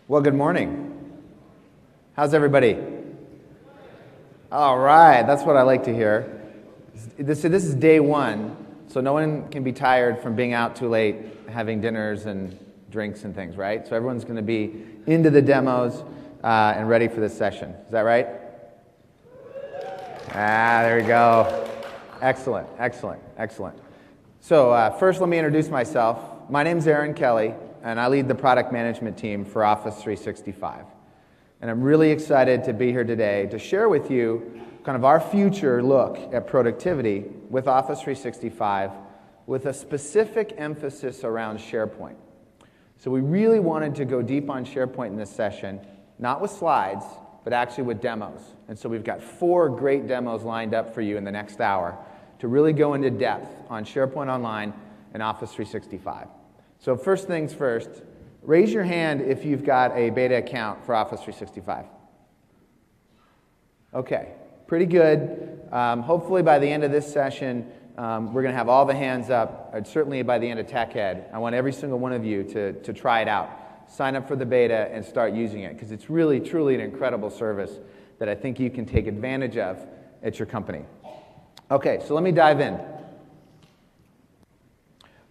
Well, good morning. How's everybody? All right, that's what I like to hear. This is day one, so no one can be tired from being out too late, having dinners and drinks and things, right? So everyone's going to be into the demos and ready for this session. Is that right? There we go. Excellent, excellent, excellent. So first let me introduce myself. My name's Aaron Kelly, and I lead the product management team for Office 365. And I'm really excited to be here today to share with you kind of our future look at productivity with Office 365 with a specific emphasis around SharePoint. So we really wanted to go deep on SharePoint in this session, not with slides, but actually with demos. And so we've got 4 great demos lined up for you in the next hour to really go into depth on SharePoint Online and Office 365. So first things first, raise your hand if you've got a beta account for Office 365. Okay, pretty good. Hopefully by the end of this session, we're going to have all the hands up, certainly by the end of Tech Ed. I want every single one of you to try it out. Sign up for the beta and start using it, because it's really, truly an incredible service that I think you can take advantage of at your company. Okay, so let me dive in.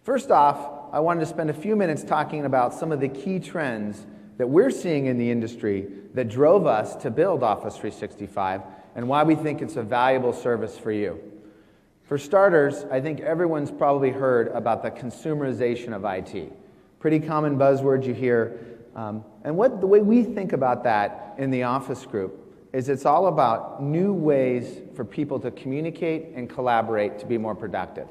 First off, I wanted to spend a few minutes talking about some of the key trends that we're seeing in the industry that drove us to build Office 365 and why we think it's a valuable service for you. For starters, I think everyone's probably heard about the consumerization of IT. Pretty common buzzword you hear. And the way we think about that in the Office group is it's all about new ways for people to communicate and collaborate to be more productive.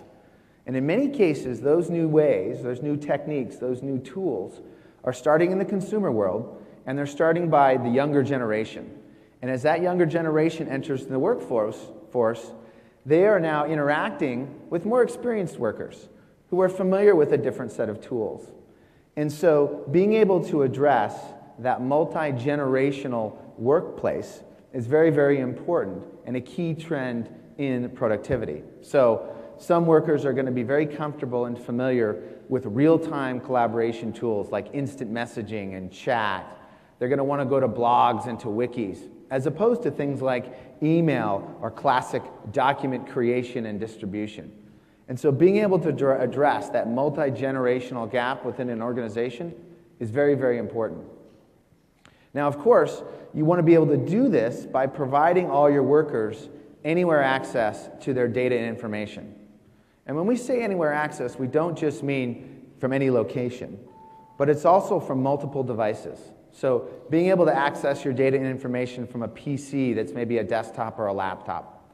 And in many cases, those new ways, those new techniques, those new tools are starting in the consumer world, and they're starting by the younger generation. And as that younger generation enters the workforce, they are now interacting with more experienced workers who are familiar with a different set of tools. And so being able to address that multi-generational workplace is very, very important and a key trend in productivity. So some workers are going to be very comfortable and familiar with real-time collaboration tools like instant messaging and chat. They're going to want to go to blogs and to wikis, as opposed to things like email or classic document creation and distribution. And so being able to address that multi-generational gap within an organization is very, very important. Now, of course, you want to be able to do this by providing all your workers anywhere access to their data and information. And when we say anywhere access, we don't just mean from any location, but it's also from multiple devices. So being able to access your data and information from a PC that's maybe a desktop or a laptop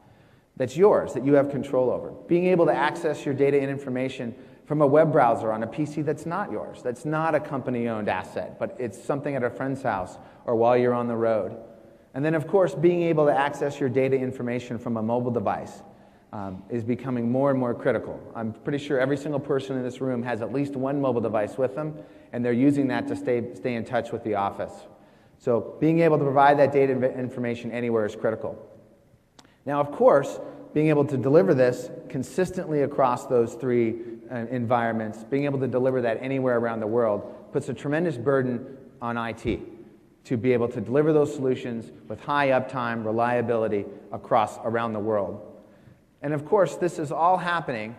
that's yours, that you have control over. Being able to access your data and information from a web browser on a PC that's not yours, that's not a company-owned asset, but it's something at a friend's house or while you're on the road. And then, of course, being able to access your data information from a mobile device is becoming more and more critical. I'm pretty sure every single person in this room has at least one mobile device with them, and they're using that to stay in touch with the office. So being able to provide that data information anywhere is critical. Now, of course, being able to deliver this consistently across those 3 environments, being able to deliver that anywhere around the world, puts a tremendous burden on IT to be able to deliver those solutions with high uptime, reliability around the world. And of course, this is all happening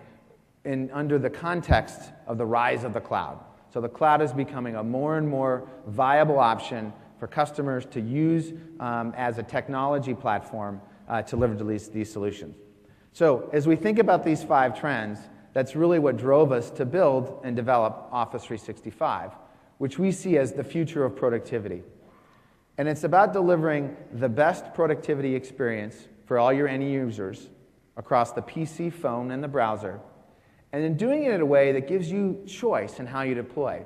under the context of the rise of the cloud. So the cloud is becoming a more and more viable option for customers to use as a technology platform to deliver these solutions. So as we think about these 5 trends, that's really what drove us to build and develop Office 365, which we see as the future of productivity. And it's about delivering the best productivity experience for all your end users across the PC, phone, and the browser, and then doing it in a way that gives you choice in how you deploy.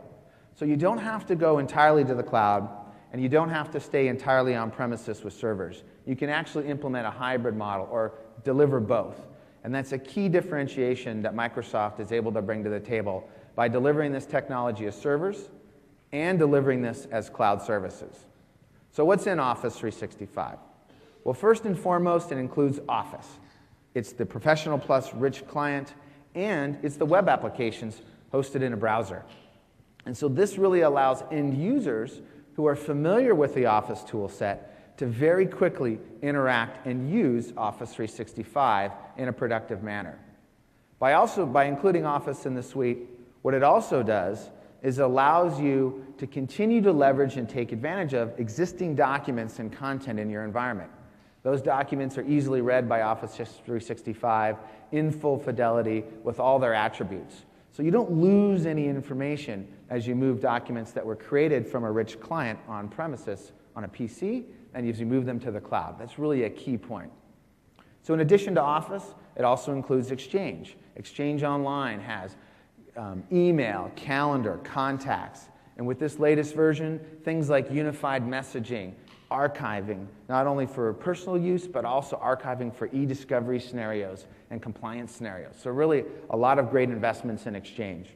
So you don't have to go entirely to the cloud, and you don't have to stay entirely on premises with servers. You can actually implement a hybrid model or deliver both. And that's a key differentiation that Microsoft is able to bring to the table by delivering this technology as servers and delivering this as cloud services. So what's in Office 365? Well, first and foremost, it includes Office. It's the Professional Plus Rich Client, and it's the web applications hosted in a browser. And so this really allows end users who are familiar with the Office tool set to very quickly interact and use Office 365 in a productive manner. By including Office in the suite, what it also does is allows you to continue to leverage and take advantage of existing documents and content in your environment. Those documents are easily read by Office 365 in full fidelity with all their attributes. So you don't lose any information as you move documents that were created from a rich client on premises on a PC and as you move them to the cloud. That's really a key point. So in addition to Office, it also includes Exchange. Exchange Online has email, calendar, contacts, and with this latest version, things like unified messaging, archiving, not only for personal use, but also archiving for e-discovery scenarios and compliance scenarios. So really, a lot of great investments in Exchange.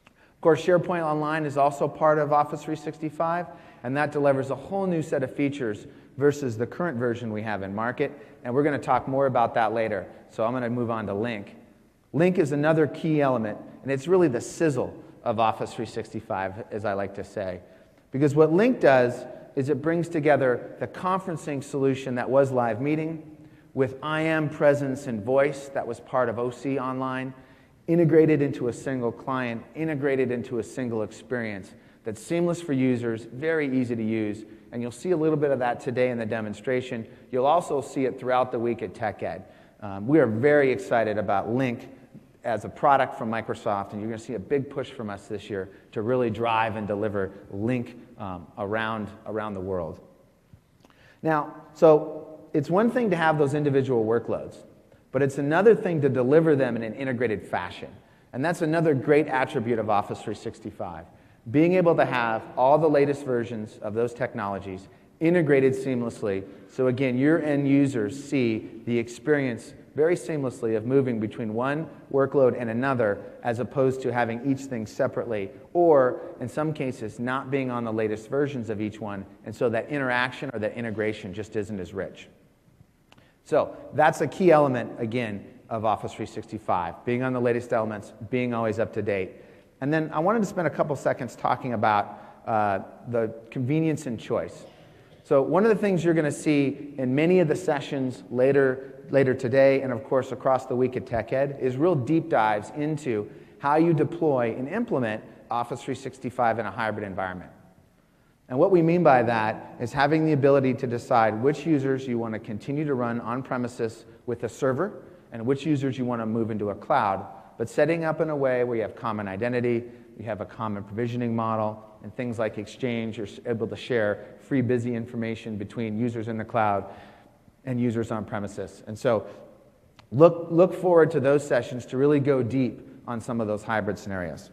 Of course, SharePoint Online is also part of Office 365, and that delivers a whole new set of features versus the current version we have in market, and we're going to talk more about that later. So I'm going to move on to Link. Link is another key element, and it's really the sizzle of Office 365, as I like to say. Because what Link does is it brings together the conferencing solution that was Live Meeting with IM presence and voice that was part of OC Online, integrated into a single client, integrated into a single experience that's seamless for users, very easy to use, and you'll see a little bit of that today in the demonstration. You'll also see it throughout the week at TechEd. We are very excited about Link as a product from Microsoft, and you're going to see a big push from us this year to really drive and deliver Link around the world. Now, so it's one thing to have those individual workloads, but it's another thing to deliver them in an integrated fashion. And that's another great attribute of Office 365. Being able to have all the latest versions of those technologies integrated seamlessly, so again, your end users see the experience very seamlessly of moving between one workload and another, as opposed to having each thing separately, or in some cases not being on the latest versions of each one, and so that interaction or that integration just isn't as rich. So that's a key element, again, of Office 365, being on the latest elements, being always up to date. And then I wanted to spend a couple seconds talking about the convenience and choice. So one of the things you're going to see in many of the sessions later today, and of course across the week at TechEd, is real deep dives into how you deploy and implement Office 365 in a hybrid environment. And what we mean by that is having the ability to decide which users you want to continue to run on premises with a server and which users you want to move into a cloud, but setting up in a way where you have common identity, you have a common provisioning model, and things like Exchange, you're able to share free busy information between users in the cloud and users on premises. And so look forward to those sessions to really go deep on some of those hybrid scenarios.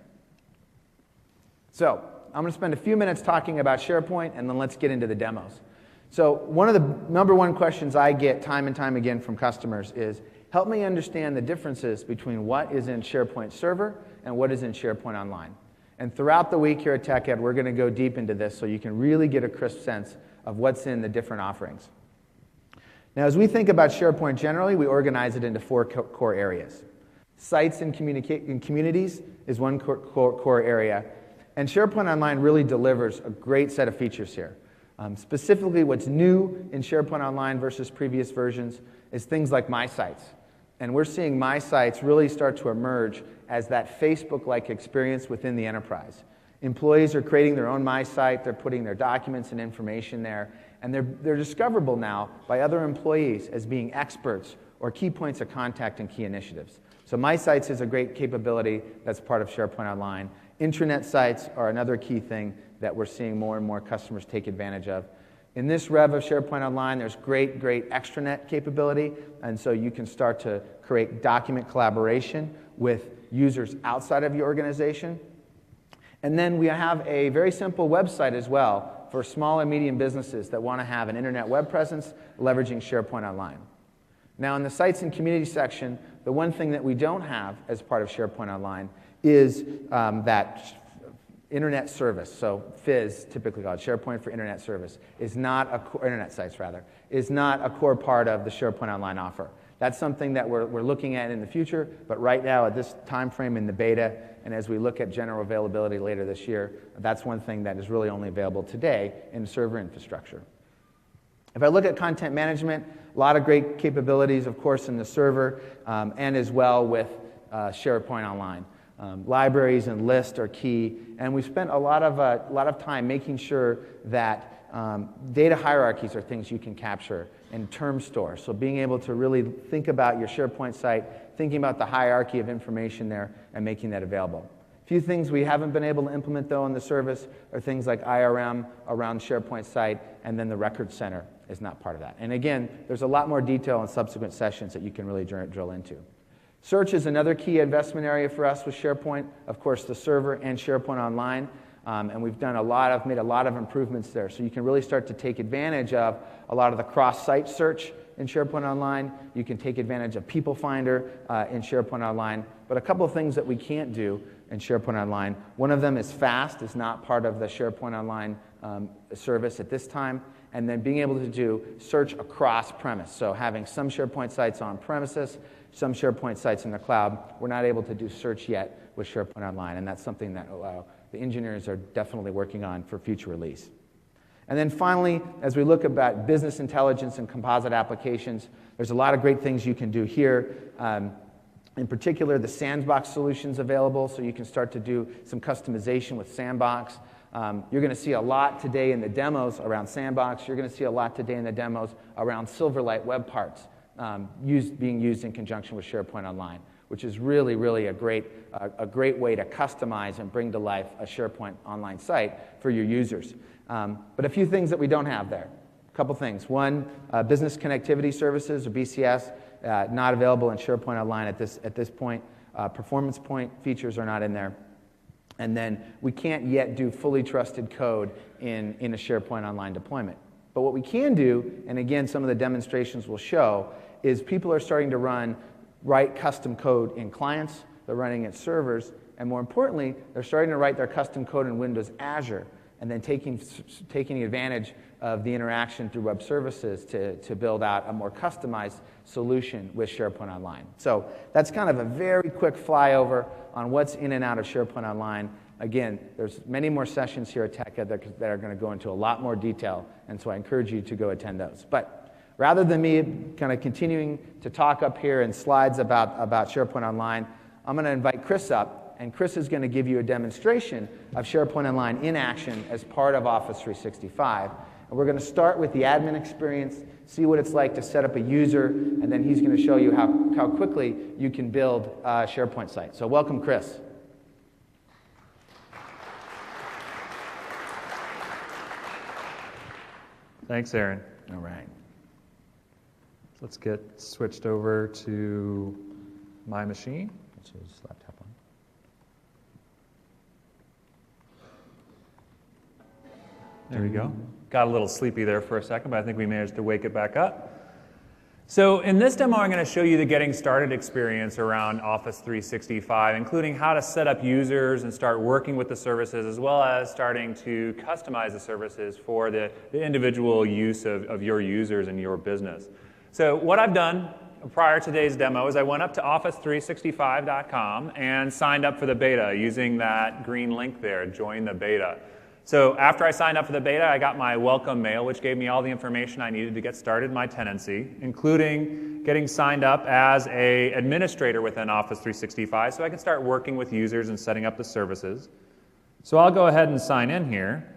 So I'm going to spend a few minutes talking about SharePoint, and then let's get into the demos. So one of the number one questions I get time and time again from customers is, help me understand the differences between what is in SharePoint Server and what is in SharePoint Online. And throughout the week here at TechEd, we're going to go deep into this so you can really get a crisp sense of what's in the different offerings. Now, as we think about SharePoint generally, we organize it into four core areas. Sites and communities is one core area, and SharePoint Online really delivers a great set of features here. Specifically, what's new in SharePoint Online versus previous versions is things like My Sites. And we're seeing My Sites really start to emerge as that Facebook-like experience within the enterprise. Employees are creating their own My Site, they're putting their documents and information there, and they're discoverable now by other employees as being experts or key points of contact and key initiatives. So My Sites is a great capability that's part of SharePoint Online. Intranet sites are another key thing that we're seeing more and more customers take advantage of. In this rev of SharePoint Online, there's great extranet capability, and so you can start to create document collaboration with users outside of your organization. And then we have a very simple website as well for small and medium businesses that want to have an internet web presence leveraging SharePoint Online. Now, in the sites and community section, the one thing that we don't have as part of SharePoint Online is that internet service. So FIS, typically called SharePoint for Internet Service, is not a Internet sites rather, is not a core part of the SharePoint Online offer. That's something that we're looking at in the future, but right now at this time frame in the beta, and as we look at general availability later this year, that's one thing that is really only available today in server infrastructure. If I look at content management, a lot of great capabilities, of course, in the server, and as well with SharePoint Online. Libraries and lists are key, and we spent a lot of time making sure that data hierarchies are things you can capture in term store. So being able to really think about your SharePoint site, thinking about the hierarchy of information there, and making that available. A few things we haven't been able to implement, though, in the service are things like IRM around SharePoint site, and then the record center is not part of that. And again, there's a lot more detail in subsequent sessions that you can really drill into. Search is another key investment area for us with SharePoint. Of course, the server and SharePoint Online. And we've done made a lot of improvements there. So you can really start to take advantage of a lot of the cross-site search in SharePoint Online. You can take advantage of People Finder in SharePoint Online. But a couple of things that we can't do in SharePoint Online. One of them is fast. It's not part of the SharePoint Online service at this time. And then being able to do search across premise. So having some SharePoint sites on premises, some SharePoint sites in the cloud. We're not able to do search yet with SharePoint Online, and that's something that the engineers are definitely working on for future release. And then finally, as we look about business intelligence and composite applications, there's a lot of great things you can do here. In particular, the sandbox solutions available, so you can start to do some customization with sandbox. You're going to see a lot today in the demos around sandbox. You're going to see a lot today in the demos around Silverlight web parts being used in conjunction with SharePoint Online, which is really, really a great way to customize and bring to life a SharePoint Online site for your users. But a few things that we don't have there. A couple things. One, business connectivity services, or BCS, not available in SharePoint Online at this point. Performance point features are not in there. And then we can't yet do fully trusted code in a SharePoint Online deployment. But what we can do, and again, some of the demonstrations will show, is people are starting to write custom code in clients, they're running at servers, and more importantly, they're starting to write their custom code in Windows Azure, and then taking advantage of the interaction through web services to build out a more customized solution with SharePoint Online. So that's kind of a very quick flyover on what's in and out of SharePoint Online. Again, there's many more sessions here at TechEd that are going to go into a lot more detail, and so I encourage you to go attend those. But rather than me kind of continuing to talk up here in slides about SharePoint Online, I'm going to invite Chris up, and Chris is going to give you a demonstration of SharePoint Online in action as part of Office 365. And we're going to start with the admin experience, see what it's like to set up a user, and then he's going to show you how quickly you can build a SharePoint site. So welcome, Chris. Thanks, Aaron. All right. Let's get switched over to my machine. Which is laptop on. There we go. Got a little sleepy there for a second, but I think we managed to wake it back up. So in this demo, I'm going to show you the getting started experience around Office 365, including how to set up users and start working with the services, as well as starting to customize the services for the individual use of your users and your business. So what I've done prior to today's demo is I went up to office365.com and signed up for the beta using that green link there, join the beta. So after I signed up for the beta, I got my welcome mail, which gave me all the information I needed to get started my tenancy, including getting signed up as an administrator within Office 365 so I can start working with users and setting up the services. So I'll go ahead and sign in here.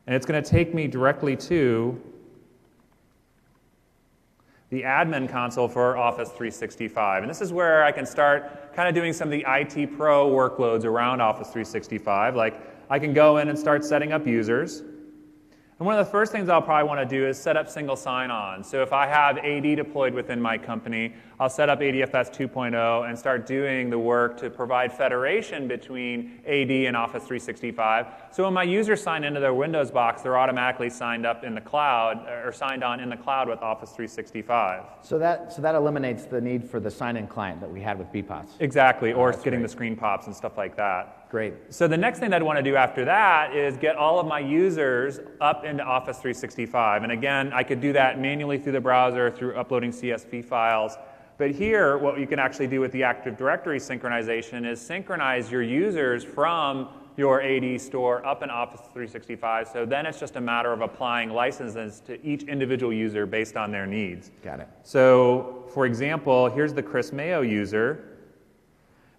And it's going to take me directly to the admin console for Office 365. And this is where I can start kind of doing some of the IT pro workloads around Office 365. Like I can go in and start setting up users. And one of the first things I'll probably want to do is set up single sign-on. So if I have AD deployed within my company, I'll set up ADFS 2.0 and start doing the work to provide federation between AD and Office 365. So when my users sign into their Windows box, they're automatically signed up in the cloud, or signed on in the cloud with Office 365. So that eliminates the need for the sign-in client that we had with BPOS. Exactly, or getting great. the screen pops and stuff like that. Great. So the next thing that I'd want to do after that is get all of my users up into Office 365. And again, I could do that manually through the browser, through uploading CSV files. But here, what you can actually do with the Active Directory synchronization is synchronize your users from your AD store up in Office 365. So then it's just a matter of applying licenses to each individual user based on their needs. Got it. So for example, here's the Chris Mayo user.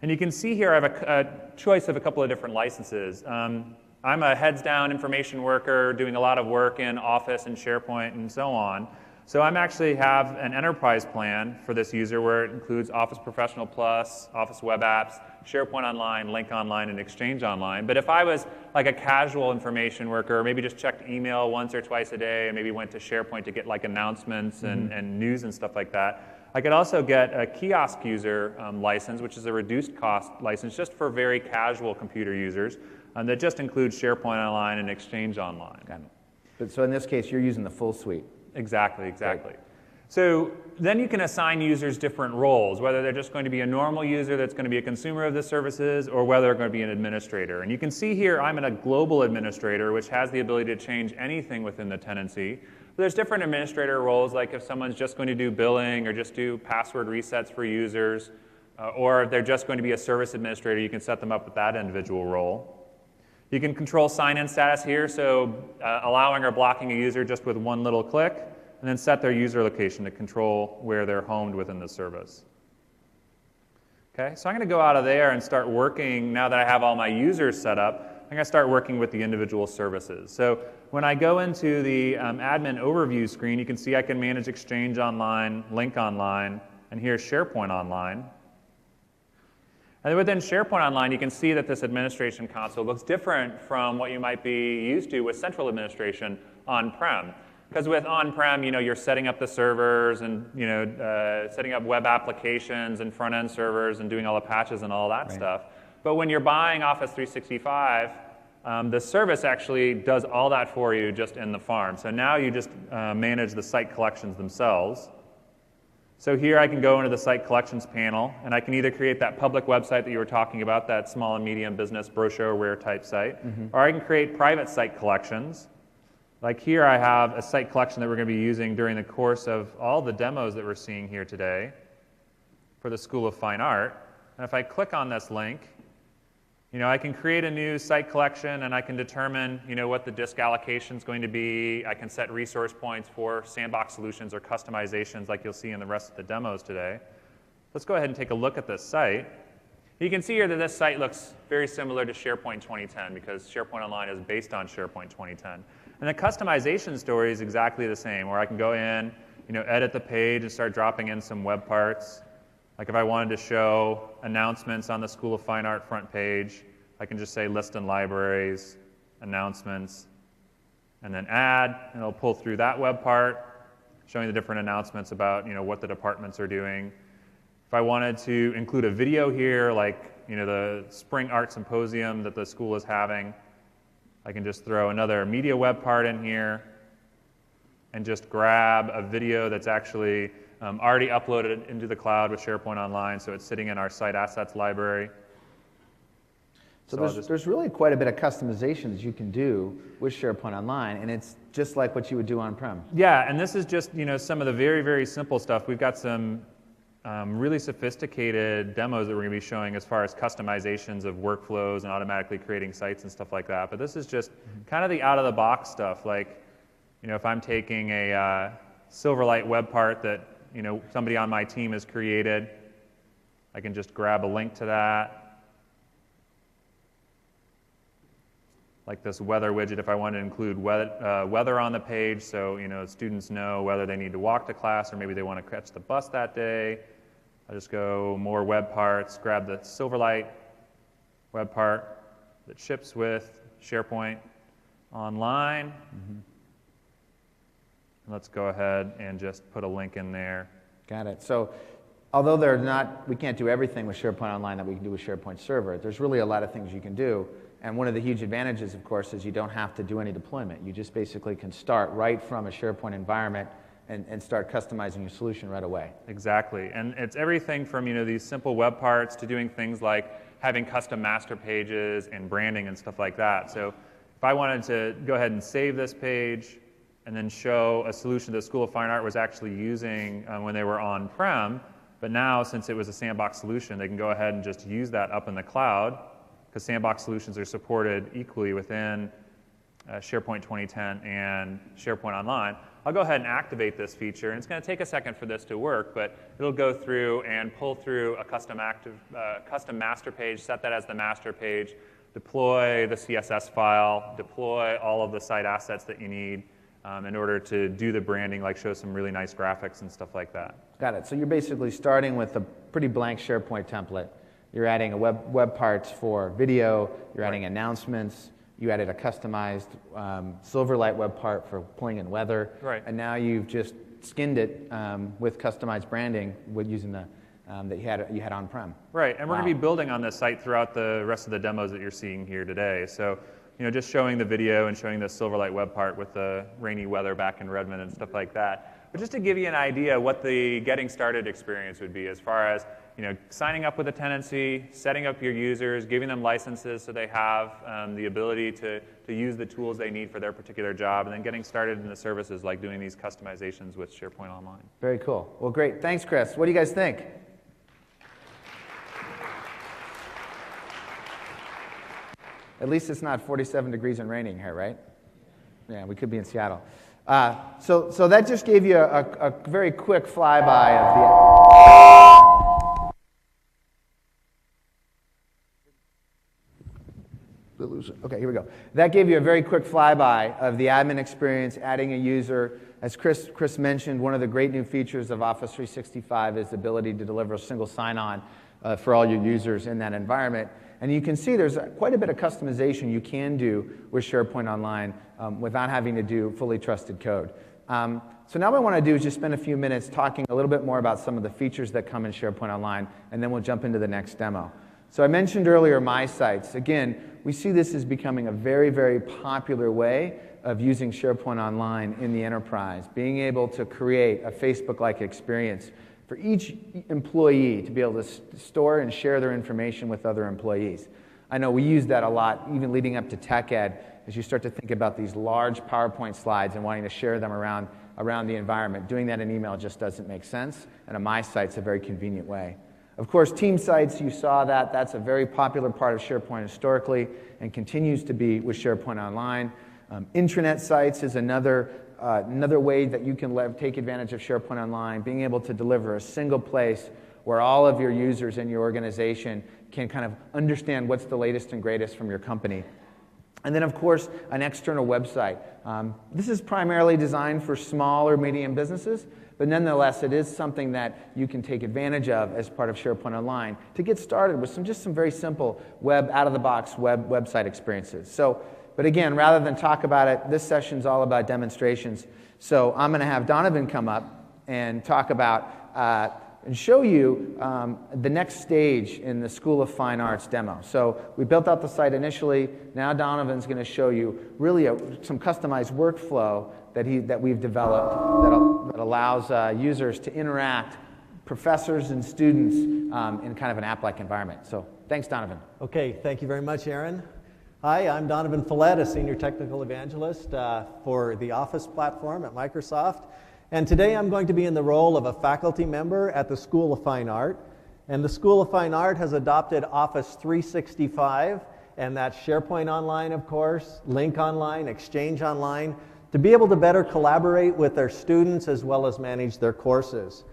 And you can see here I have a choice of a couple of different licenses. I'm a heads-down information worker doing a lot of work in Office and SharePoint and so on. So I'm actually have an enterprise plan for this user where it includes Office Professional Plus, Office Web Apps, SharePoint Online, Lync Online, and Exchange Online. But if I was like a casual information worker, maybe just checked email once or twice a day and maybe went to SharePoint to get like announcements and news and stuff like that, I could also get a kiosk user license, which is a reduced cost license just for very casual computer users that just includes SharePoint Online and Exchange Online. Got it. But so in this case, you're using the full suite. Exactly. So then you can assign users different roles, whether they're just going to be a normal user that's going to be a consumer of the services, or whether they're going to be an administrator. And you can see here I'm a global administrator, which has the ability to change anything within the tenancy. There's different administrator roles, like if someone's just going to do billing or just do password resets for users, or if they're just going to be a service administrator, you can set them up with that individual role. You can control sign-in status here, so allowing or blocking a user just with one little click, and then set their user location to control where they're homed within the service. Okay, so I'm going to go out of there and start working, now that I have all my users set up, I'm going to start working with the individual services. So when I go into the admin overview screen, you can see I can manage Exchange Online, Lync Online, and here's SharePoint Online. And then within SharePoint Online, you can see that this administration console looks different from what you might be used to with central administration on-prem. Because with on-prem, you're setting up the servers and setting up web applications and front-end servers and doing all the patches and all that stuff. But when you're buying Office 365, the service actually does all that for you just in the farm. So now you just manage the site collections themselves. So here I can go into the site collections panel, and I can either create that public website that you were talking about, that small and medium business brochureware type site, or I can create private site collections. Like here I have a site collection that we're going to be using during the course of all the demos that we're seeing here today for the School of Fine Art. And if I click on this link, I can create a new site collection, and I can determine, what the disk allocation is going to be. I can set resource points for sandbox solutions or customizations like you'll see in the rest of the demos today. Let's go ahead and take a look at this site. You can see here that this site looks very similar to SharePoint 2010 because SharePoint Online is based on SharePoint 2010. And the customization story is exactly the same, where I can go in, edit the page and start dropping in some web parts. Like if I wanted to show announcements on the School of Fine Art front page, I can just say list and libraries, announcements, and then add, and it'll pull through that web part, showing the different announcements about what the departments are doing. If I wanted to include a video here, like the Spring Art Symposium that the school is having, I can just throw another media web part in here and just grab a video that's actually already uploaded into the cloud with SharePoint Online, so it's sitting in our site assets library. So there's really quite a bit of customizations you can do with SharePoint Online, and it's just like what you would do on-prem. Yeah, and this is just some of the very, very simple stuff. We've got some really sophisticated demos that we're going to be showing as far as customizations of workflows and automatically creating sites and stuff like that. But this is just kind of the out-of-the-box stuff. Like, if I'm taking a Silverlight web part that somebody on my team has created, I can just grab a link to that. Like this weather widget, if I want to include weather on the page, so students know whether they need to walk to class or maybe they want to catch the bus that day. I just go more web parts, grab the Silverlight web part that ships with SharePoint Online. And let's go ahead and just put a link in there. Got it. So although we can't do everything with SharePoint Online that we can do with SharePoint Server, there's really a lot of things you can do. And one of the huge advantages, of course, is you don't have to do any deployment. You just basically can start right from a SharePoint environment and start customizing your solution right away. Exactly. And it's everything from these simple web parts to doing things like having custom master pages and branding and stuff like that. So if I wanted to go ahead and save this page and then show a solution the School of Fine Art was actually using when they were on-prem, but now, since it was a sandbox solution, they can go ahead and just use that up in the cloud, because sandbox solutions are supported equally within SharePoint 2010 and SharePoint Online. I'll go ahead and activate this feature, and it's going to take a second for this to work, but it'll go through and pull through a custom master page, set that as the master page, deploy the CSS file, deploy all of the site assets that you need in order to do the branding, like show some really nice graphics and stuff like that. Got it. So you're basically starting with a pretty blank SharePoint template. You're adding a web parts for video, you're adding announcements, you added a customized Silverlight web part for pulling in weather, and now you've just skinned it with customized branding using the that you had on-prem. Right, and we're going to be building on this site throughout the rest of the demos that you're seeing here today. So, just showing the video and showing the Silverlight web part with the rainy weather back in Redmond and stuff like that. But just to give you an idea what the getting started experience would be as far as signing up with a tenancy, setting up your users, giving them licenses so they have the ability to use the tools they need for their particular job, and then getting started in the services like doing these customizations with SharePoint Online. Very cool. Well, great. Thanks, Chris. What do you guys think? At least it's not 47 degrees and raining here, right? Yeah, we could be in Seattle. So that just gave you a very quick flyby of the... Okay, here we go. That gave you a very quick flyby of the admin experience, adding a user. As Chris mentioned, one of the great new features of Office 365 is the ability to deliver a single sign-on for all your users in that environment. And you can see there's quite a bit of customization you can do with SharePoint Online without having to do fully trusted code. So now what I want to do is just spend a few minutes talking a little bit more about some of the features that come in SharePoint Online, and then we'll jump into the next demo. So I mentioned earlier My Sites. Again, we see this as becoming a very, very popular way of using SharePoint Online in the enterprise, being able to create a Facebook-like experience for each employee to be able to store and share their information with other employees. I know we use that a lot, even leading up to Tech Ed, as you start to think about these large PowerPoint slides and wanting to share them around the environment. Doing that in email just doesn't make sense, and a My Site's a very convenient way. Of course, team sites, you saw that. That's a very popular part of SharePoint historically and continues to be with SharePoint Online. Intranet sites is another way that you can take advantage of SharePoint Online, being able to deliver a single place where all of your users in your organization can kind of understand what's the latest and greatest from your company. And then, of course, an external website. This is primarily designed for small or medium businesses, but nonetheless, it is something that you can take advantage of as part of SharePoint Online to get started with some very simple out-of-the-box website experiences. But again, rather than talk about it, this session's all about demonstrations. So I'm going to have Donovan come up and talk about and show you the next stage in the School of Fine Arts demo. So we built out the site initially. Now Donovan's going to show you really some customized workflow that we've developed that allows users to interact, professors and students, in kind of an app-like environment. So thanks, Donovan. Okay, thank you very much, Aaron. Hi, I'm Donovan Follett, a Senior Technical Evangelist for the Office platform at Microsoft. And today I'm going to be in the role of a faculty member at the School of Fine Art. And the School of Fine Art has adopted Office 365, and that's SharePoint Online, of course, Link Online, Exchange Online, to be able to better collaborate with their students as well as manage their courses.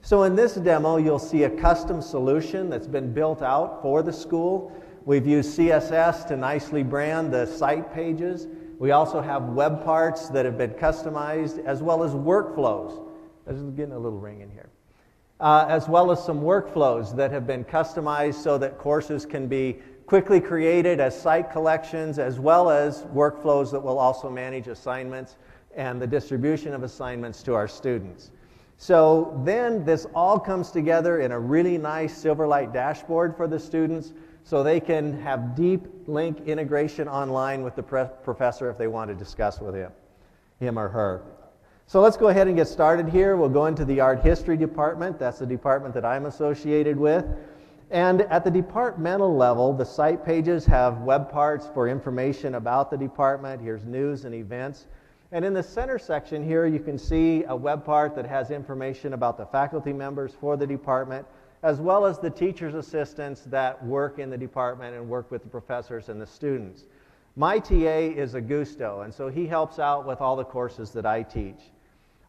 So in this demo, you'll see a custom solution that's been built out for the school. We've used CSS to nicely brand the site pages. We also have web parts that have been customized, as well as workflows. This is getting a little ring in here. As well as some workflows that have been customized so that courses can be quickly created as site collections, as well as workflows that will also manage assignments and the distribution of assignments to our students. So then this all comes together in a really nice Silverlight dashboard for the students so they can have deep link integration online with the professor if they want to discuss with him or her. So let's go ahead and get started here. We'll go into the art history department. That's the department that I'm associated with. And at the departmental level, the site pages have web parts for information about the department. Here's news and events. And in the center section here, you can see a web part that has information about the faculty members for the department, as well as the teacher's assistants that work in the department and work with the professors and the students. My TA is Augusto, and so he helps out with all the courses that I teach.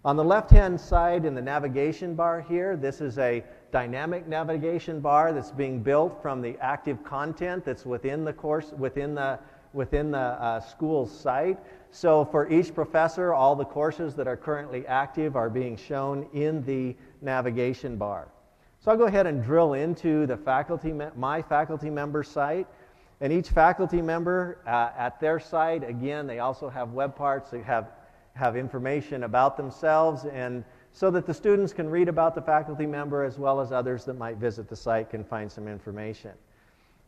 On the left-hand side in the navigation bar here, this is a dynamic navigation bar that's being built from the active content that's within the course, within the school's site. So for each professor, all the courses that are currently active are being shown in the navigation bar. So I'll go ahead and drill into the my faculty member site. And each faculty member at their site, again, they also have web parts that have information about themselves, and so that the students can read about the faculty member as well as others that might visit the site can find some information.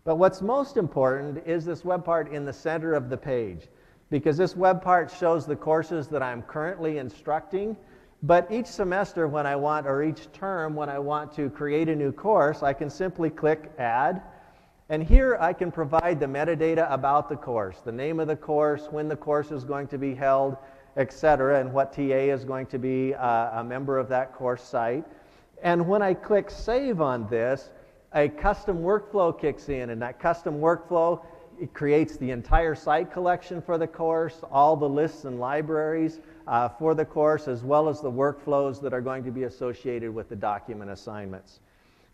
But what's most important is this web part in the center of the page, because this web part shows the courses that I'm currently instructing. But each semester when I want, or each term when I want to create a new course, I can simply click Add. And here I can provide the metadata about the course, the name of the course, when the course is going to be held, etc., and what TA is going to be a member of that course site. And when I click Save on this, a custom workflow kicks in, and that custom workflow, it creates the entire site collection for the course, all the lists and libraries for the course, as well as the workflows that are going to be associated with the document assignments.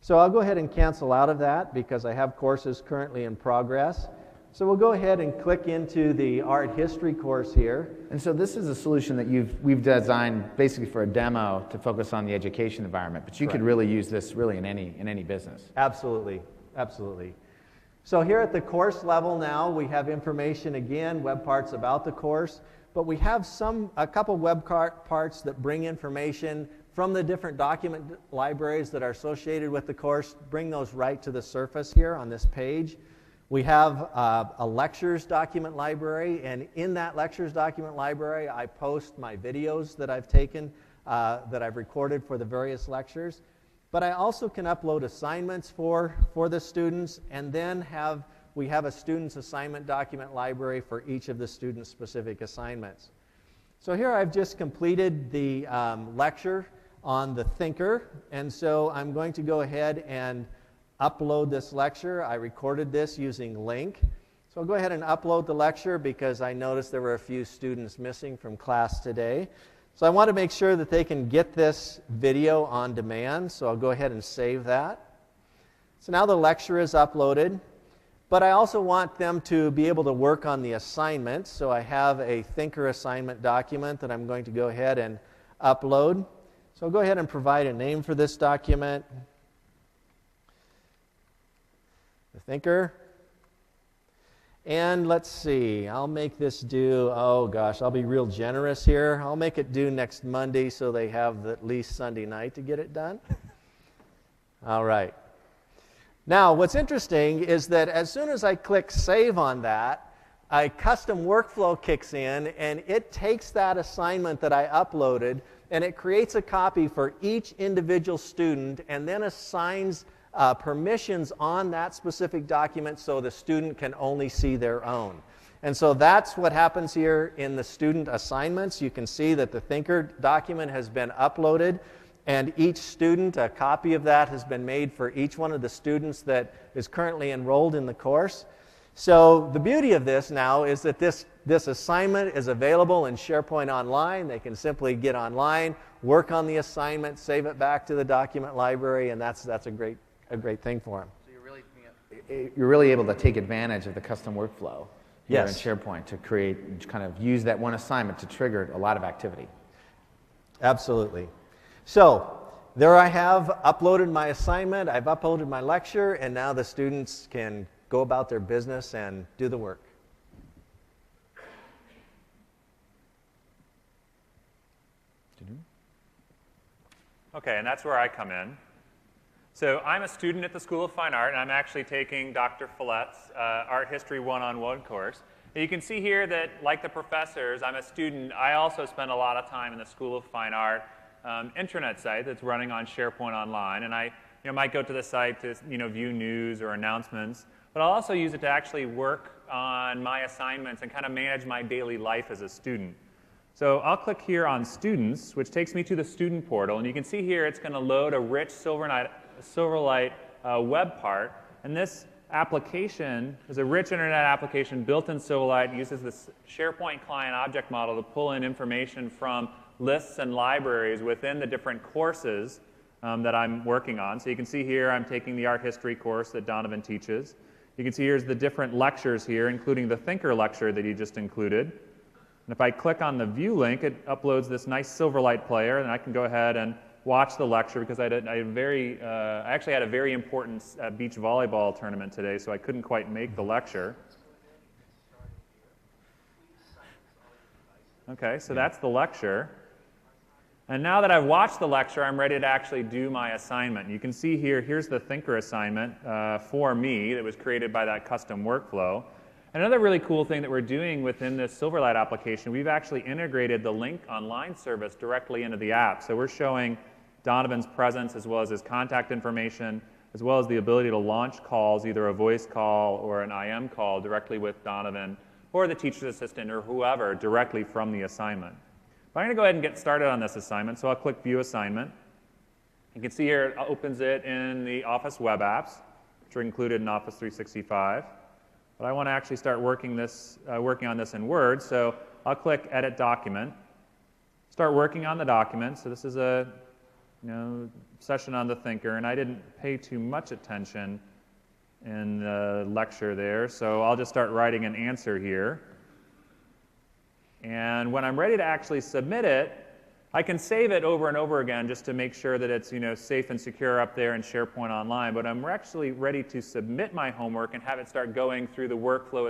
So I'll go ahead and cancel out of that because I have courses currently in progress. So we'll go ahead and click into the art history course here. And so this is a solution that we've designed basically for a demo to focus on the education environment, but you could really use this really in any business. Absolutely, absolutely. So here at the course level now, we have information again, web parts about the course, but we have a couple web parts that bring information from the different document libraries that are associated with the course, bring those right to the surface here on this page. We have a lectures document library, and in that lectures document library, I post my videos that I've taken, that I've recorded for the various lectures. But I also can upload assignments for the students, and then we have a student's assignment document library for each of the student specific assignments. So here I've just completed the lecture on the thinker, and so I'm going to go ahead and upload this lecture. I recorded this using Link. So I'll go ahead and upload the lecture because I noticed there were a few students missing from class today. So I want to make sure that they can get this video on demand, so I'll go ahead and save that. So now the lecture is uploaded, but I also want them to be able to work on the assignment, so I have a thinker assignment document that I'm going to go ahead and upload. So I'll go ahead and provide a name for this document. The thinker. And let's see, I'll make this due, oh gosh, I'll be real generous here. I'll make it due next Monday so they have at least Sunday night to get it done. All right. Now, what's interesting is that as soon as I click Save on that, a custom workflow kicks in, and it takes that assignment that I uploaded, and it creates a copy for each individual student, and then assigns permissions on that specific document so the student can only see their own. And so that's what happens here in the student assignments. You can see that the thinker document has been uploaded, and each student, a copy of that has been made for each one of the students that is currently enrolled in the course. So the beauty of this now is that this assignment is available in SharePoint Online. They can simply get online, work on the assignment, save it back to the document library, and that's a great thing for them. So you're really able to take advantage of the custom workflow here Yes. in SharePoint to kind of use that one assignment to trigger a lot of activity. Absolutely. So there I have uploaded my assignment, I've uploaded my lecture, and now the students can go about their business and do the work. Okay, and that's where I come in. So I'm a student at the School of Fine Art, and I'm actually taking Dr. Follett's Art History 1-on-1 course. And you can see here that, like the professors, I'm a student. I also spend a lot of time in the School of Fine Art intranet site that's running on SharePoint Online. And I might go to the site to view news or announcements, but I'll also use it to actually work on my assignments and kind of manage my daily life as a student. So I'll click here on Students, which takes me to the student portal. And you can see here it's going to load a rich Silverlight web part. And this application is a rich internet application built in Silverlight. It uses this SharePoint client object model to pull in information from lists and libraries within the different courses that I'm working on. So you can see here I'm taking the art history course that Donovan teaches. You can see here's the different lectures here, including the Thinker lecture that he just included. And if I click on the view link, it uploads this nice Silverlight player, and I can go ahead and watch the lecture because I actually had a very important beach volleyball tournament today, so I couldn't quite make the lecture. Okay, so that's the lecture. And now that I've watched the lecture, I'm ready to actually do my assignment. You can see here, here's the Thinker assignment for me that was created by that custom workflow. Another really cool thing that we're doing within this Silverlight application, we've actually integrated the Link Online service directly into the app. So we're showing Donovan's presence as well as his contact information, as well as the ability to launch calls, either a voice call or an IM call directly with Donovan or the teacher's assistant or whoever directly from the assignment. But I'm going to go ahead and get started on this assignment, so I'll click View Assignment. You can see here it opens it in the Office web apps, which are included in Office 365. But I want to actually start working on this in Word, so I'll click Edit Document, start working on the document. So this is a session on the Thinker, and I didn't pay too much attention in the lecture there, so I'll just start writing an answer here. And when I'm ready to actually submit it, I can save it over and over again just to make sure that it's safe and secure up there in SharePoint Online. But I'm actually ready to submit my homework and have it start going through the workflow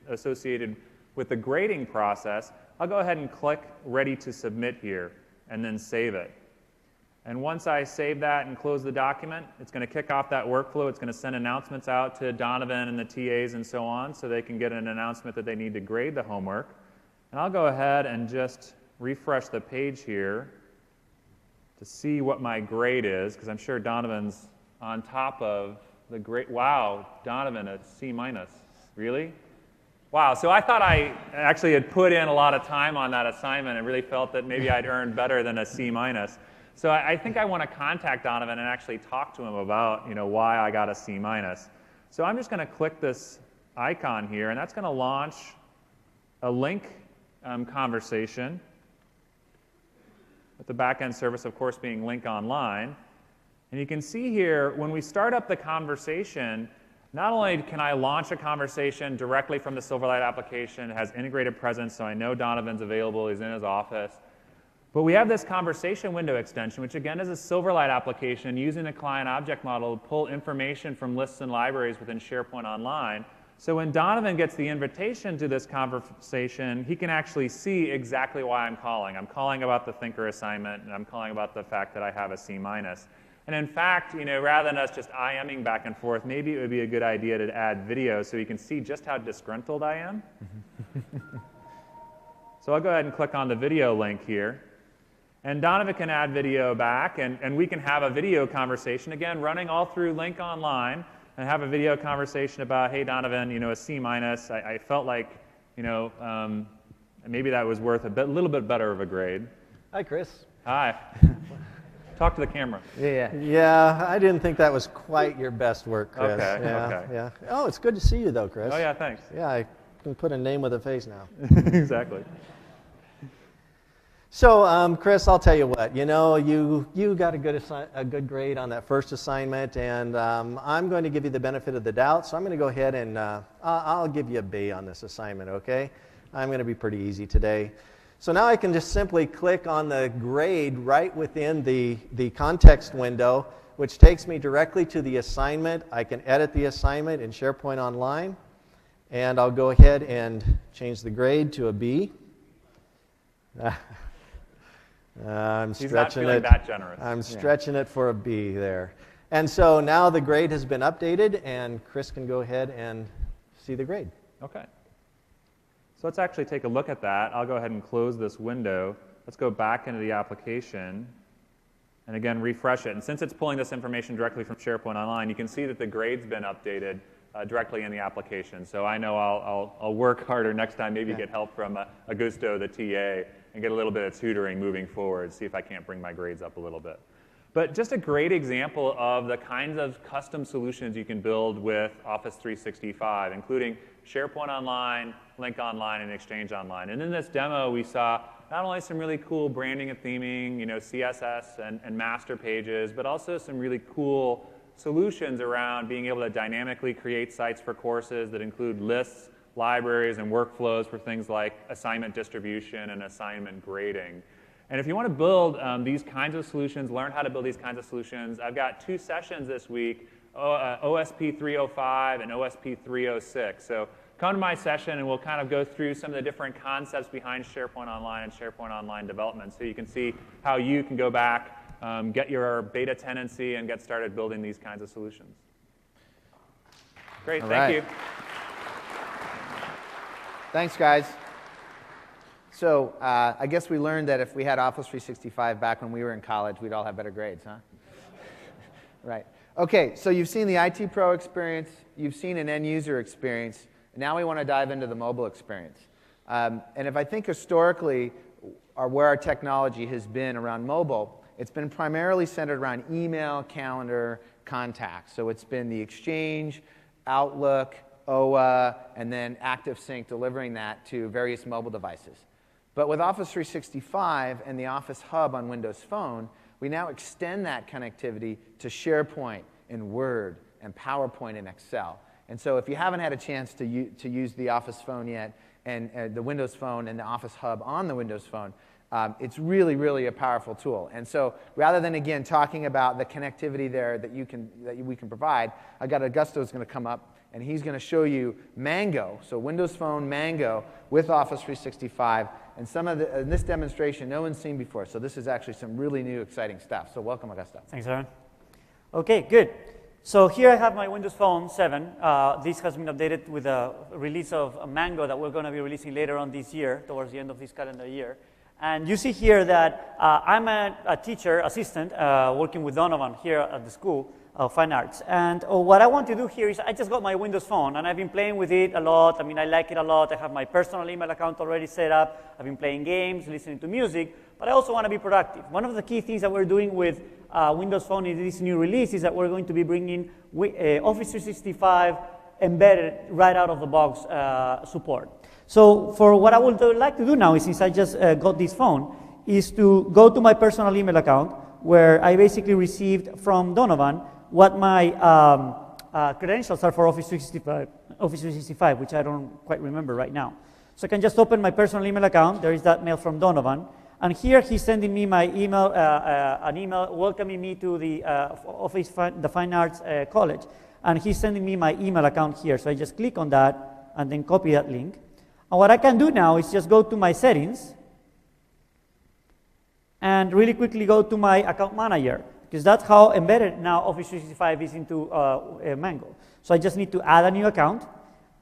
associated with the grading process. I'll go ahead and click Ready to Submit here and then save it. And once I save that and close the document, it's going to kick off that workflow. It's going to send announcements out to Donovan and the TAs and so on so they can get an announcement that they need to grade the homework. And I'll go ahead and just refresh the page here to see what my grade is, because I'm sure Donovan's on top of the grade. Wow, Donovan, a C-. Really? Wow, so I thought I actually had put in a lot of time on that assignment and really felt that maybe I'd earned better than a C-. So I think I want to contact Donovan and actually talk to him about why I got a C-. So I'm just going to click this icon here, and that's going to launch a link conversation, with the back-end service, of course, being Link Online. And you can see here, when we start up the conversation, not only can I launch a conversation directly from the Silverlight application, it has integrated presence, so I know Donovan's available, he's in his office, but we have this conversation window extension, which again is a Silverlight application using the client object model to pull information from lists and libraries within SharePoint Online. So when Donovan gets the invitation to this conversation, he can actually see exactly why I'm calling. I'm calling about the Thinker assignment, and I'm calling about the fact that I have a C-. And in fact, rather than us just IMing back and forth, maybe it would be a good idea to add video so you can see just how disgruntled I am. So I'll go ahead and click on the video link here. And Donovan can add video back, and we can have a video conversation, again, running all through Link Online, and have a video conversation about, hey, Donovan, a C-. I felt like, maybe that was worth a little bit better of a grade. Hi, Chris. Hi. Talk to the camera. Yeah, I didn't think that was quite your best work, Chris. Okay, yeah, okay. Yeah. Oh, it's good to see you, though, Chris. Oh, yeah, thanks. Yeah, I can put a name with a face now. Exactly. So, Chris, I'll tell you what. You got a good grade on that first assignment, and I'm going to give you the benefit of the doubt. So I'm going to go ahead and I'll give you a B on this assignment. Okay? I'm going to be pretty easy today. So now I can just simply click on the grade right within the context window, which takes me directly to the assignment. I can edit the assignment in SharePoint Online, and I'll go ahead and change the grade to a B. I'm He's not stretching feeling it. that generous. I'm stretching it for a B there. And so now the grade has been updated, and Chris can go ahead and see the grade. Okay. So let's actually take a look at that. I'll go ahead and close this window. Let's go back into the application and again refresh it. And since it's pulling this information directly from SharePoint Online, you can see that the grade's been updated directly in the application. So I know I'll work harder next time, maybe get help from Augusto, the TA, and get a little bit of tutoring moving forward, see if I can't bring my grades up a little bit. But just a great example of the kinds of custom solutions you can build with Office 365, including SharePoint Online, Lync Online, and Exchange Online. And in this demo, we saw not only some really cool branding and theming, CSS and master pages, but also some really cool solutions around being able to dynamically create sites for courses that include lists, libraries, and workflows for things like assignment distribution and assignment grading. And if you want to build these kinds of solutions, learn how to build these kinds of solutions, I've got 2 sessions this week, OSP 305 and OSP 306. So come to my session and we'll kind of go through some of the different concepts behind SharePoint Online and SharePoint Online development so you can see how you can go back, get your beta tenancy, and get started building these kinds of solutions. Great, thank you. Thanks, guys. So I guess we learned that if we had Office 365 back when we were in college, we'd all have better grades, huh? Right. Okay, so you've seen the IT Pro experience. You've seen an end-user experience. Now we want to dive into the mobile experience. And if I think historically where our technology has been around mobile, it's been primarily centered around email, calendar, contacts. So it's been the Exchange, Outlook, OA, and then ActiveSync delivering that to various mobile devices. But with Office 365 and the Office Hub on Windows Phone, we now extend that connectivity to SharePoint and Word and PowerPoint and Excel. And so if you haven't had a chance to use the Office Phone yet, and the Windows Phone and the Office Hub on the Windows Phone, it's really, really a powerful tool. And so rather than, again, talking about the connectivity there that we can provide, I got Augusto's going to come up, and he's going to show you Mango, so Windows Phone Mango with Office 365, and some of in this demonstration no one's seen before. So this is actually some really new, exciting stuff. So welcome, Augusto. Thanks, Aaron. Okay, good. So here I have my Windows Phone 7. This has been updated with a release of Mango that we're going to be releasing later on this year, towards the end of this calendar year. And you see here that I'm a teacher assistant working with Donovan here at the School of Fine Arts. And what I want to do here is I just got my Windows Phone, and I've been playing with it a lot. I mean, I like it a lot. I have my personal email account already set up. I've been playing games, listening to music, but I also want to be productive. One of the key things that we're doing with Windows Phone in this new release is that we're going to be bringing Office 365 embedded right out of the box support. So for what I would like to do now is, since I just got this phone, is to go to my personal email account where I basically received from Donovan what my credentials are for Office 365, which I don't quite remember right now. So I can just open my personal email account. There is that mail from Donovan. And here he's sending me my email, an email welcoming me to the the Fine Arts College. And he's sending me my email account here. So I just click on that and then copy that link. And what I can do now is just go to my settings and really quickly go to my account manager, because that's how embedded now Office 365 is into Mango. So I just need to add a new account.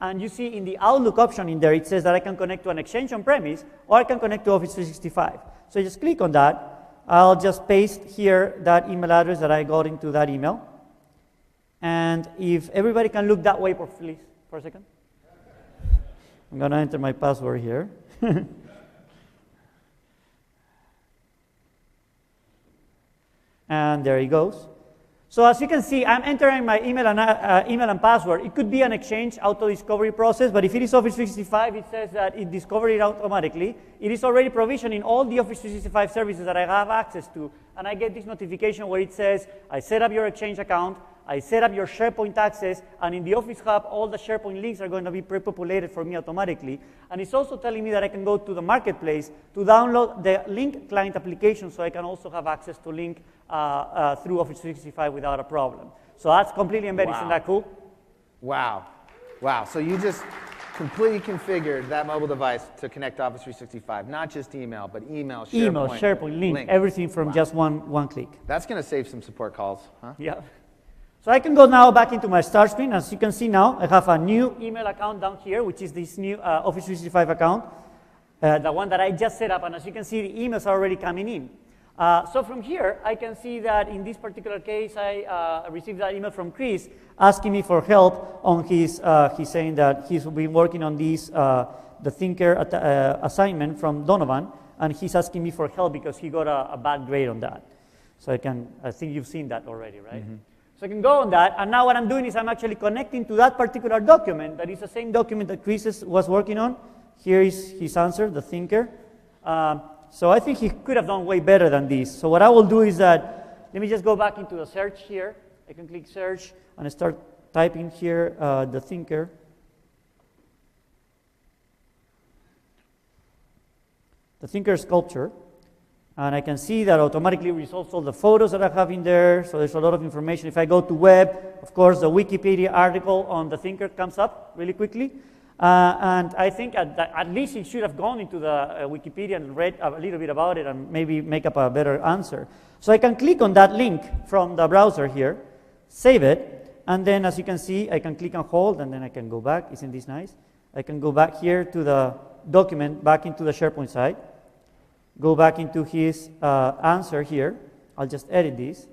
And you see in the Outlook option in there, it says that I can connect to an Exchange on-premise or I can connect to Office 365. So I just click on that. I'll just paste here that email address that I got into that email. And if everybody can look that way, please, for a second. I'm going to enter my password here. And there it goes. So as you can see, I'm entering my email and password. It could be an Exchange auto-discovery process, but if it is Office 365, it says that it discovers it automatically. It is already provisioning all the Office 365 services that I have access to, and I get this notification where it says, I set up your Exchange account, I set up your SharePoint access, and in the Office Hub, all the SharePoint links are going to be pre-populated for me automatically. And it's also telling me that I can go to the marketplace to download the Lync client application, so I can also have access to Lync through Office 365 without a problem. So that's completely embedded. Wow. Isn't that cool? Wow. Wow. So you just, completely configured that mobile device to connect to Office 365, not just email, but email, SharePoint, Email, SharePoint, link, everything from just one click. That's going to save some support calls, huh? Yeah. So I can go now back into my start screen. As you can see now, I have a new email account down here, which is this new Office 365 account, the one that I just set up. And as you can see, the emails are already coming in. So from here, I can see that in this particular case, I received that email from Chris asking me for help on his, he's saying that he's been working on this, the Thinker assignment from Donovan, and he's asking me for help because he got a bad grade on that. So I think you've seen that already, right? Mm-hmm. So I can go on that, and now what I'm doing is I'm actually connecting to that particular document that is the same document that Chris was working on. Here is his answer, the Thinker. So I think he could have done way better than this. So what I will do is that, let me just go back into the search here. I can click search and start typing here the Thinker. The Thinker sculpture. And I can see that automatically resolves all the photos that I have in there. So there's a lot of information. If I go to web, of course, the Wikipedia article on the Thinker comes up really quickly. And I think at least it should have gone into the Wikipedia and read a little bit about it and maybe make up a better answer. So I can click on that link from the browser here, save it, and then as you can see, I can click and hold, and then I can go back. Isn't this nice? I can go back here to the document, back into the SharePoint site, go back into his answer here. I'll just edit this.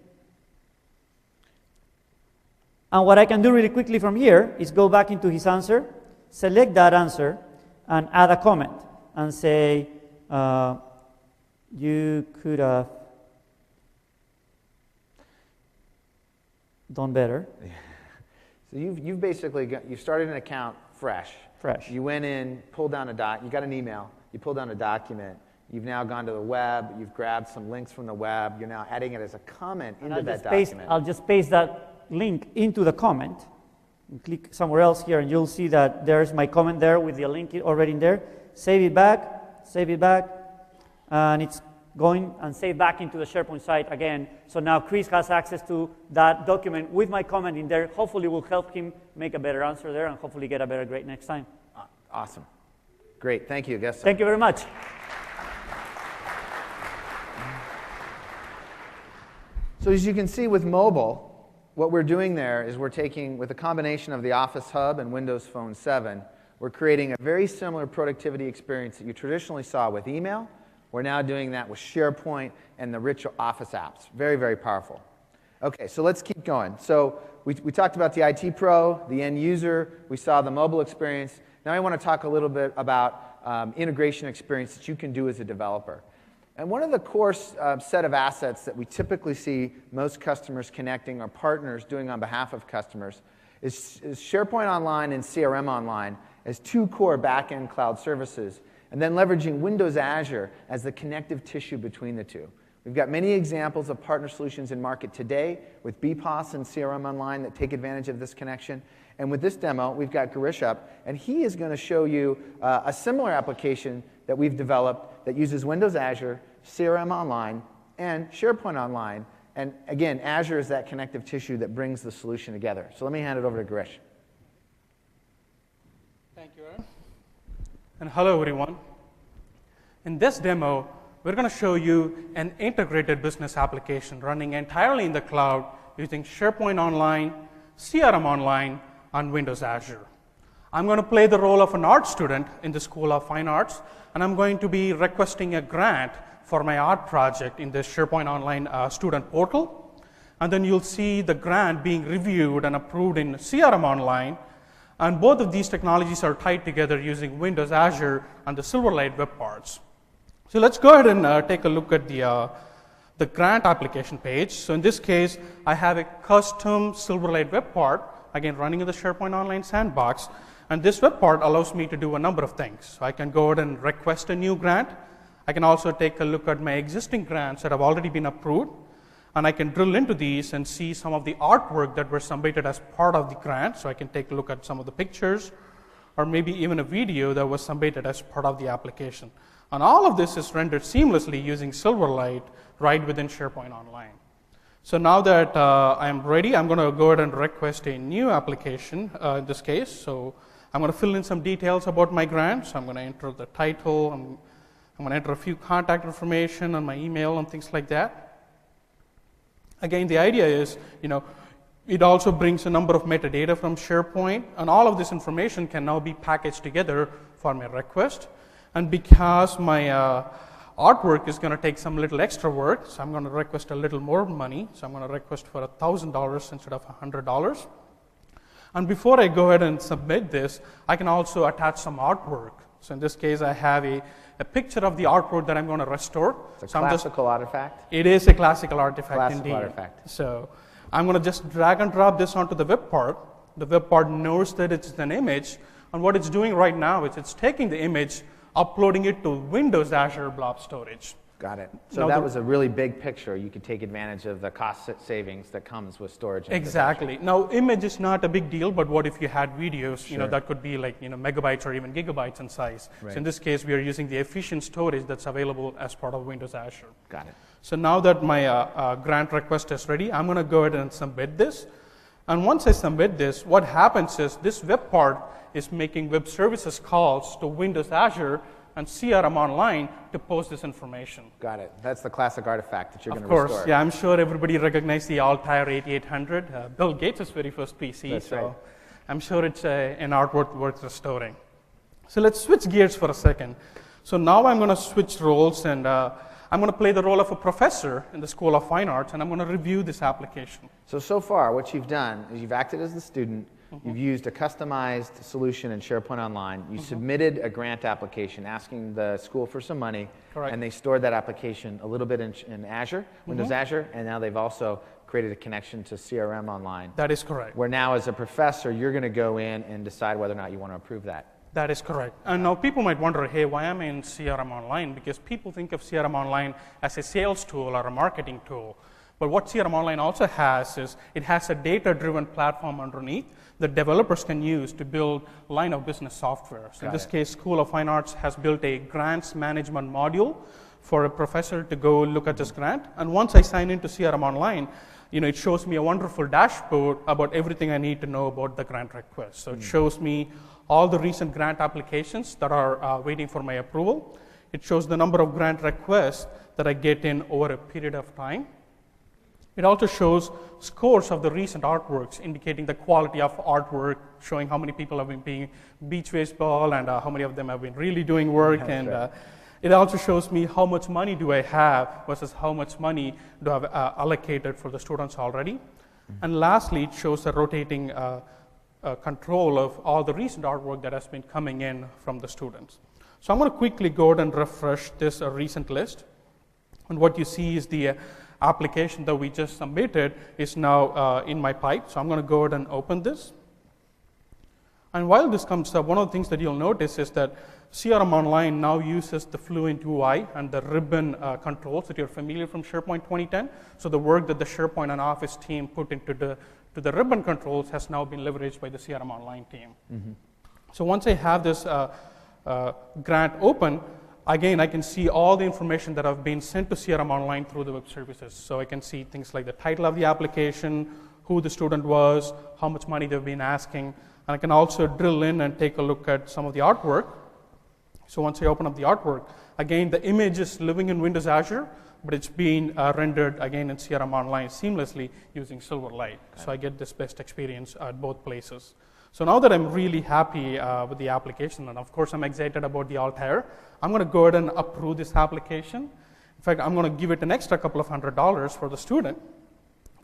And what I can do really quickly from here is go back into his answer, select that answer, and add a comment and say, you could have done better. So you've basically you started an account fresh. You went in, pulled down you got an email, you pulled down a document, you've now gone to the web, you've grabbed some links from the web, you're now adding it as a comment into that document. I'll just paste that link into the comment. And click somewhere else here, and you'll see that there's my comment there with the link already in there. Save it back, and it's going and save back into the SharePoint site again. So now Chris has access to that document with my comment in there. Hopefully will help him make a better answer there and hopefully get a better grade next time. Awesome. Great. Thank you, Augusto. Thank you very much. So as you can see with mobile, what we're doing there is we're taking, with a combination of the Office Hub and Windows Phone 7, we're creating a very similar productivity experience that you traditionally saw with email. We're now doing that with SharePoint and the rich Office apps. Very, very powerful. Okay, so let's keep going. So we talked about the IT pro, the end user. We saw the mobile experience. Now I want to talk a little bit about integration experience that you can do as a developer. And one of the core set of assets that we typically see most customers connecting or partners doing on behalf of customers is SharePoint Online and CRM Online as two core back-end cloud services, and then leveraging Windows Azure as the connective tissue between the two. We've got many examples of partner solutions in market today with BPOS and CRM Online that take advantage of this connection. And with this demo, we've got Girish up, and he is going to show you a similar application that we've developed that uses Windows Azure, CRM Online, and SharePoint Online. And again, Azure is that connective tissue that brings the solution together. So let me hand it over to Girish. Thank you, Aaron. And hello, everyone. In this demo, we're going to show you an integrated business application running entirely in the cloud using SharePoint Online, CRM Online, and Windows Azure. I'm going to play the role of an art student in the School of Fine Arts, and I'm going to be requesting a grant for my art project in the SharePoint Online student portal. And then you'll see the grant being reviewed and approved in CRM Online. And both of these technologies are tied together using Windows Azure and the Silverlight web parts. So let's go ahead and take a look at the grant application page. So in this case, I have a custom Silverlight web part, again running in the SharePoint Online sandbox. And this web part allows me to do a number of things. So I can go ahead and request a new grant. I can also take a look at my existing grants that have already been approved. And I can drill into these and see some of the artwork that were submitted as part of the grant. So I can take a look at some of the pictures, or maybe even a video that was submitted as part of the application. And all of this is rendered seamlessly using Silverlight right within SharePoint Online. So now that I am ready, I'm going to go ahead and request a new application in this case. So I'm going to fill in some details about my grant. So I'm going to enter the title. I'm going to enter a few contact information and my email and things like that. Again, the idea is, it also brings a number of metadata from SharePoint, and all of this information can now be packaged together for my request. And because my artwork is going to take some little extra work, so I'm going to request a little more money. So I'm going to request for $1,000 instead of $100. And before I go ahead and submit this, I can also attach some artwork. So in this case, I have a picture of the artwork that I'm going to restore. It's a classical artifact? It is a classical artifact Classical indeed. artifact. So I'm going to just drag and drop this onto the web part. The web part knows that it's an image, and what it's doing right now is it's taking the image, uploading it to Windows Azure Blob Storage. Got it. So Now that was a really big picture. You could take advantage of the cost savings that comes with storage. Exactly. Now, image is not a big deal, but what if you had videos, Sure. that could be like, megabytes or even gigabytes in size. Right. So in this case, we are using the efficient storage that's available as part of Windows Azure. Got it. So now that my grant request is ready, I'm going to go ahead and submit this. And once I submit this, what happens is this web part is making web services calls to Windows Azure and CRM Online to post this information. Got it. That's the classic artifact that you're going Of to restore. course, yeah, I'm sure everybody recognizes the Altair 8800, Bill Gates' very first PC. That's right. I'm sure it's an artwork worth restoring. So let's switch gears for a second. So now I'm going to switch roles, and I'm going to play the role of a professor in the School of Fine Arts, and I'm going to review this application. So far, what you've done is you've acted as the student, you've used a customized solution in SharePoint Online, you submitted a grant application asking the school for some money, Correct. and they stored that application a little bit in Azure, Windows Azure, and now they've also created a connection to CRM Online. That is correct. Where now, as a professor, you're going to go in and decide whether or not you want to approve that. That is correct. And now people might wonder, hey, why am I in CRM Online? Because people think of CRM Online as a sales tool or a marketing tool. But what CRM Online also has is it has a data-driven platform underneath that developers can use to build line of business software. So in this case, School of Fine Arts has built a grants management module for a professor to go look at this grant. And once I sign into CRM Online, it shows me a wonderful dashboard about everything I need to know about the grant request. So it shows me all the recent grant applications that are waiting for my approval. It shows the number of grant requests that I get in over a period of time. It also shows scores of the recent artworks, indicating the quality of artwork, showing how many people have been playing beach baseball and how many of them have been really doing work. That's right. It also shows me how much money do I have versus how much money do I have allocated for the students already. And lastly, it shows a rotating control of all the recent artwork that has been coming in from the students. So I'm going to quickly go ahead and refresh this recent list. And what you see is the application that we just submitted is now in my pipe. So I'm going to go ahead and open this. And while this comes up, one of the things that you'll notice is that CRM Online now uses the Fluent UI and the ribbon controls that you're familiar from SharePoint 2010. So the work that the SharePoint and Office team put into the ribbon controls has now been leveraged by the CRM Online team. So once I have this grant open, again, I can see all the information that have been sent to CRM Online through the web services. So I can see things like the title of the application, who the student was, how much money they've been asking, and I can also drill in and take a look at some of the artwork. So once I open up the artwork, again, the image is living in Windows Azure, but it's being rendered again in CRM Online seamlessly using Silverlight. So I get this best experience at both places. So now that I'm really happy with the application, and of course I'm excited about the Altair, I'm going to go ahead and approve this application. In fact, I'm going to give it an extra couple of $100 for the student.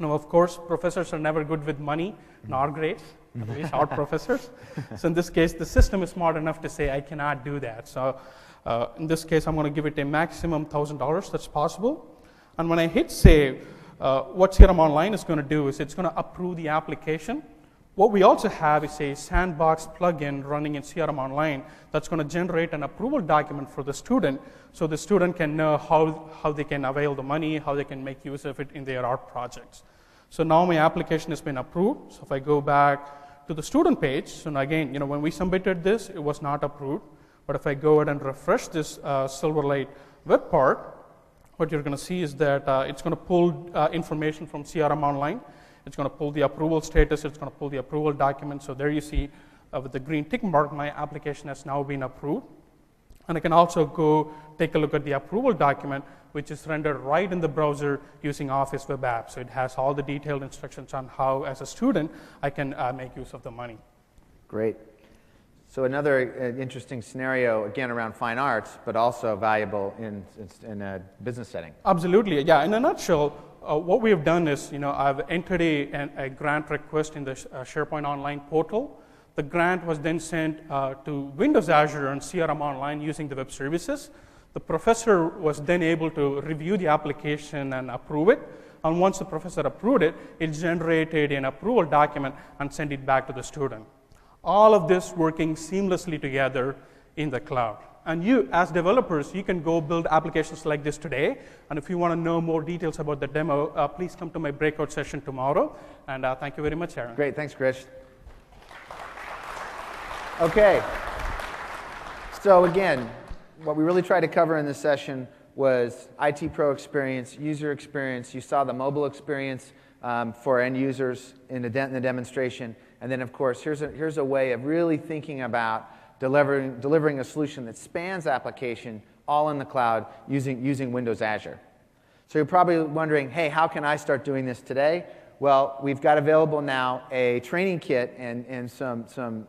Now, of course, professors are never good with money, nor grades, at least art professors. So in this case, the system is smart enough to say I cannot do that. So in this case, I'm going to give it a maximum $1,000 that's possible. And when I hit save, what CRM Online is going to do is it's going to approve the application. What we also have is a sandbox plugin running in CRM Online that's going to generate an approval document for the student so the student can know how they can avail the money, how they can make use of it in their art projects. So now my application has been approved. So if I go back to the student page, so again, when we submitted this, it was not approved. But if I go ahead and refresh this Silverlight web part, what you're going to see is that it's going to pull information from CRM Online. It's going to pull the approval status. It's going to pull the approval document. So there you see with the green tick mark, my application has now been approved. And I can also go take a look at the approval document, which is rendered right in the browser using Office Web App. So it has all the detailed instructions on how, as a student, I can make use of the money. Great. So another interesting scenario, again, around fine arts, but also valuable in a business setting. Absolutely. Yeah, in a nutshell, what we have done is, I've entered a grant request in the SharePoint Online portal. The grant was then sent to Windows Azure and CRM Online using the web services. The professor was then able to review the application and approve it. And once the professor approved it, it generated an approval document and sent it back to the student. All of this working seamlessly together in the cloud. And you, as developers, you can go build applications like this today. And if you want to know more details about the demo, please come to my breakout session tomorrow. And thank you very much, Aaron. Great. Thanks, Krish. Okay. So again, what we really tried to cover in this session was IT Pro experience, user experience. You saw the mobile experience for end users in the demonstration. And then, of course, here's a way of really thinking about delivering a solution that spans application all in the cloud using Windows Azure. So you're probably wondering, hey, how can I start doing this today? Well, we've got available now a training kit and some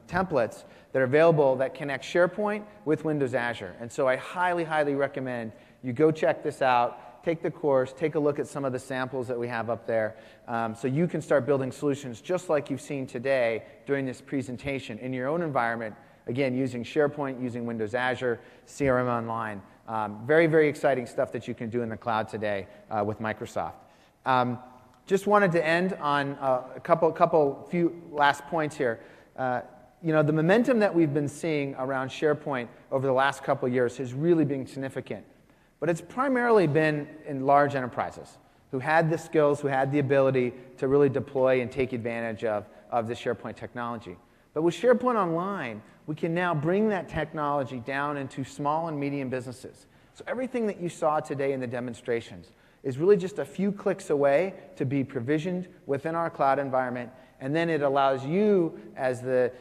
templates that are available that connect SharePoint with Windows Azure. And so I highly, highly recommend you go check this out, take the course, take a look at some of the samples that we have up there, so you can start building solutions just like you've seen today during this presentation in your own environment, again, using SharePoint, using Windows Azure, CRM Online. Very, very exciting stuff that you can do in the cloud today with Microsoft. Just wanted to end on a few last points here. The momentum that we've been seeing around SharePoint over the last couple of years has really been significant. But it's primarily been in large enterprises who had the skills, who had the ability to really deploy and take advantage of the SharePoint technology. But with SharePoint Online, we can now bring that technology down into small and medium businesses. So everything that you saw today in the demonstrations is really just a few clicks away to be provisioned within our cloud environment, and then it allows you as the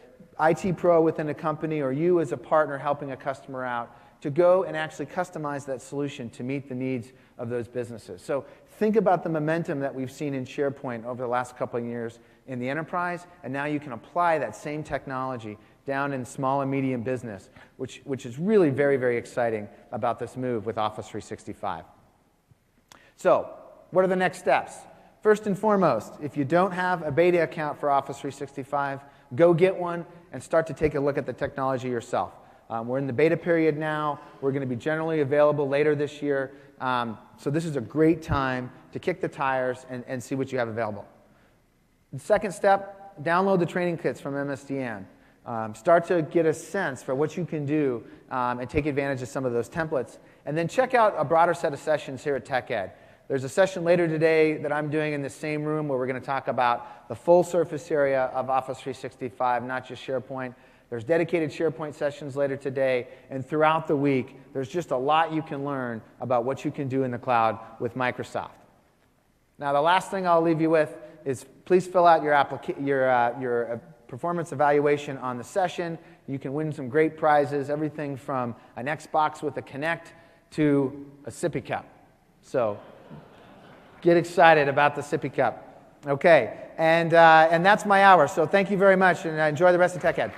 IT pro within a company or you as a partner helping a customer out to go and actually customize that solution to meet the needs of those businesses. So think about the momentum that we've seen in SharePoint over the last couple of years in the enterprise, and now you can apply that same technology down in small and medium business, which is really very, very exciting about this move with Office 365. So what are the next steps? First and foremost, if you don't have a beta account for Office 365, go get one and start to take a look at the technology yourself. We're in the beta period now. We're going to be generally available later this year. So this is a great time to kick the tires and see what you have available. The second step, download the training kits from MSDN. Start to get a sense for what you can do and take advantage of some of those templates. And then check out a broader set of sessions here at TechEd. There's a session later today that I'm doing in the same room where we're going to talk about the full surface area of Office 365, not just SharePoint. There's dedicated SharePoint sessions later today, and throughout the week, there's just a lot you can learn about what you can do in the cloud with Microsoft. Now, the last thing I'll leave you with is please fill out your performance evaluation on the session. You can win some great prizes, everything from an Xbox with a Kinect to a sippy cup. So get excited about the sippy cup. Okay, and that's my hour. So thank you very much, and enjoy the rest of TechEd.